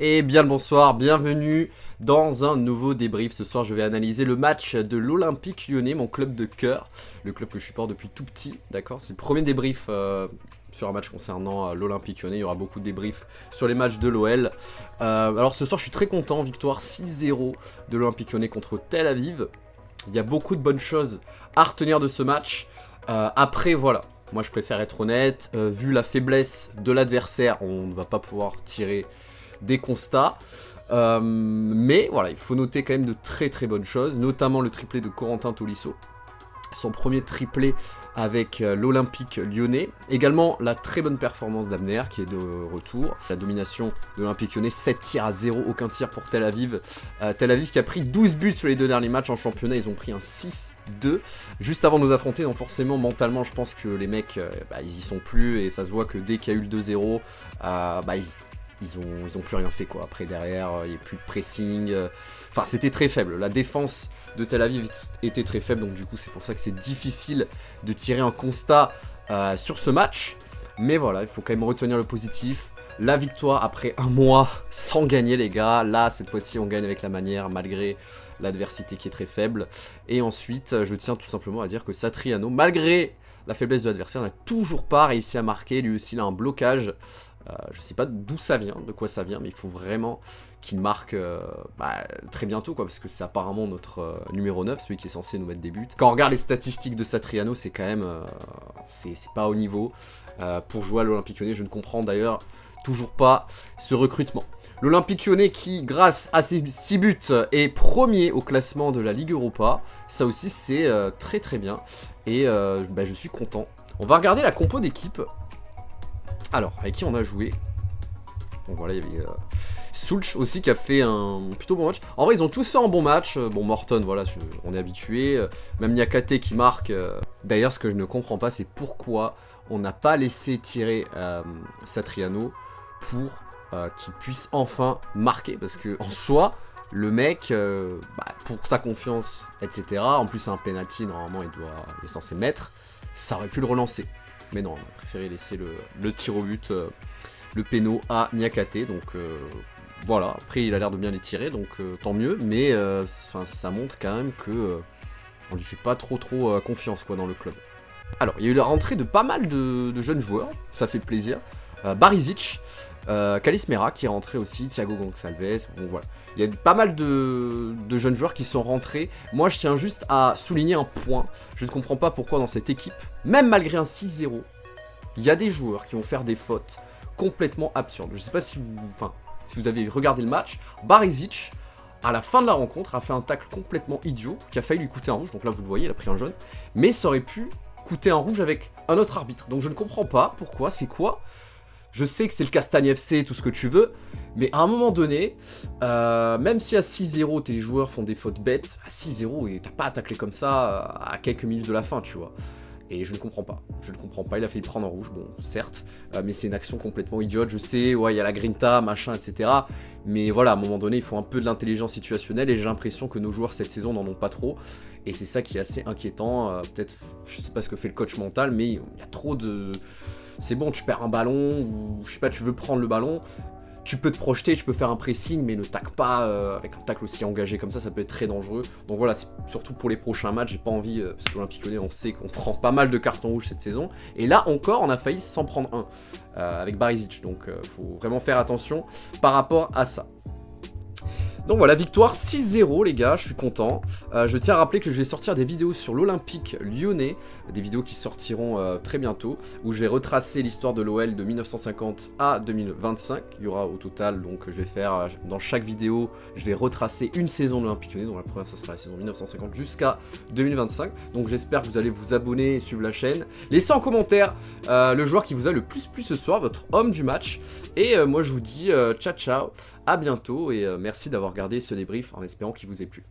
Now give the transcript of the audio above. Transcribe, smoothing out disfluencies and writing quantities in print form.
Et bien le bonsoir, bienvenue dans un nouveau débrief. Ce soir je vais analyser le match de l'Olympique Lyonnais, mon club de cœur, le club que je supporte depuis tout petit, d'accord. C'est le premier débrief sur un match concernant l'Olympique Lyonnais. Il y aura beaucoup de débriefs sur les matchs de l'OL. Alors ce soir je suis très content, victoire 6-0 de l'Olympique Lyonnais contre Tel Aviv. Il y a beaucoup de bonnes choses à retenir de ce match. Après voilà, moi je préfère être honnête, vu la faiblesse de l'adversaire, on ne va pas pouvoir tirer des constats, mais voilà, il faut noter quand même de très bonnes choses, notamment le triplé de Corentin Tolisso, son premier triplé avec l'Olympique Lyonnais, également la très bonne performance d'Abner qui est de retour, la domination de l'Olympique Lyonnais, 7 tirs à 0, aucun tir pour Tel Aviv, Tel Aviv qui a pris 12 buts sur les deux derniers matchs en championnat, ils ont pris un 6-2, juste avant de nous affronter, donc forcément mentalement je pense que les mecs, ils y sont plus, et ça se voit que dès qu'il y a eu le 2-0, ils ont plus rien fait quoi. Après derrière, il n'y a plus de pressing. Enfin, c'était très faible. La défense de Tel Aviv était très faible. Donc du coup, c'est pour ça que c'est difficile de tirer un constat sur ce match. Mais voilà, il faut quand même retenir le positif. La victoire après un mois sans gagner les gars. Là, cette fois-ci, on gagne avec la manière malgré l'adversité qui est très faible. Et ensuite, je tiens tout simplement à dire que Satriano, malgré la faiblesse de l'adversaire, n'a toujours pas réussi à marquer. Lui aussi, il a un blocage. Je sais pas d'où ça vient, de quoi ça vient, mais il faut vraiment qu'il marque très bientôt, quoi, parce que c'est apparemment notre numéro 9, celui qui est censé nous mettre des buts. Quand on regarde les statistiques de Satriano, c'est quand même, c'est pas au niveau pour jouer à l'Olympique Lyonnais. Je ne comprends d'ailleurs toujours pas ce recrutement. L'Olympique Lyonnais qui, grâce à ses 6 buts, est premier au classement de la Ligue Europa. Ça aussi, c'est très bien, et je suis content. On va regarder la compo d'équipe. Alors, avec qui on a joué? Donc voilà, il y avait Sulch aussi qui a fait un plutôt bon match. En vrai, ils ont tous fait un bon match. Bon, Morton, voilà, on est habitué. Même Niakate qui marque. D'ailleurs, ce que je ne comprends pas, c'est pourquoi on n'a pas laissé tirer Satriano pour qu'il puisse enfin marquer. Parce que en soi, le mec, pour sa confiance, etc. En plus, c'est un penalty, normalement, il est censé mettre. Ça aurait pu le relancer. Mais non, on a préféré laisser le tir au but, le péno à Niakate. Donc voilà, après il a l'air de bien les tirer, donc tant mieux. Mais ça montre quand même que on lui fait pas trop confiance quoi, dans le club. Alors, il y a eu la rentrée de pas mal de jeunes joueurs, ça fait plaisir. Barisic, Kalismera qui est rentré aussi, Thiago Gonçalves, bon voilà. Il y a pas mal de jeunes joueurs qui sont rentrés. Moi je tiens juste à souligner un point. Je ne comprends pas pourquoi dans cette équipe, même malgré un 6-0, il y a des joueurs qui vont faire des fautes complètement absurdes. Je sais pas si vous avez regardé le match. Barisic, à la fin de la rencontre, a fait un tacle complètement idiot qui a failli lui coûter un rouge. Donc là vous le voyez, il a pris un jaune. Mais ça aurait pu coûter un rouge avec un autre arbitre. Donc je ne comprends pas pourquoi, c'est quoi. Je sais que c'est le Castagne FC, tout ce que tu veux, mais à un moment donné, même si à 6-0 tes joueurs font des fautes bêtes, à 6-0 et t'as pas à tacler comme ça à quelques minutes de la fin, tu vois. Et je ne comprends pas, il a failli prendre un rouge, bon, certes, mais c'est une action complètement idiote, je sais, ouais, il y a la grinta, machin, etc. Mais voilà, à un moment donné, il faut un peu de l'intelligence situationnelle, et j'ai l'impression que nos joueurs cette saison n'en ont pas trop, et c'est ça qui est assez inquiétant, peut-être, je sais pas ce que fait le coach mental, mais il y a trop de... C'est bon, tu perds un ballon, ou je sais pas, tu veux prendre le ballon, tu peux te projeter, tu peux faire un pressing, mais ne tacle pas avec un tacle aussi engagé comme ça peut être très dangereux. Donc voilà, c'est surtout pour les prochains matchs, j'ai pas envie, parce que l'Olympique Lyonnais, on sait qu'on prend pas mal de cartons rouges cette saison, et là encore, on a failli s'en prendre un, avec Barisic, donc faut vraiment faire attention par rapport à ça. Donc voilà, victoire 6-0 les gars, je suis content. Je tiens à rappeler que je vais sortir des vidéos sur l'Olympique Lyonnais, des vidéos qui sortiront très bientôt, où je vais retracer l'histoire de l'OL de 1950 à 2025. Il y aura au total, donc je vais faire, dans chaque vidéo, je vais retracer une saison de l'Olympique Lyonnais, donc la première ça sera la saison 1950 jusqu'à 2025. Donc j'espère que vous allez vous abonner et suivre la chaîne. Laissez en commentaire le joueur qui vous a le plus plu ce soir, votre homme du match. Et moi je vous dis ciao ciao, à bientôt, et merci d'avoir regardé ce débrief en espérant qu'il vous ait plu.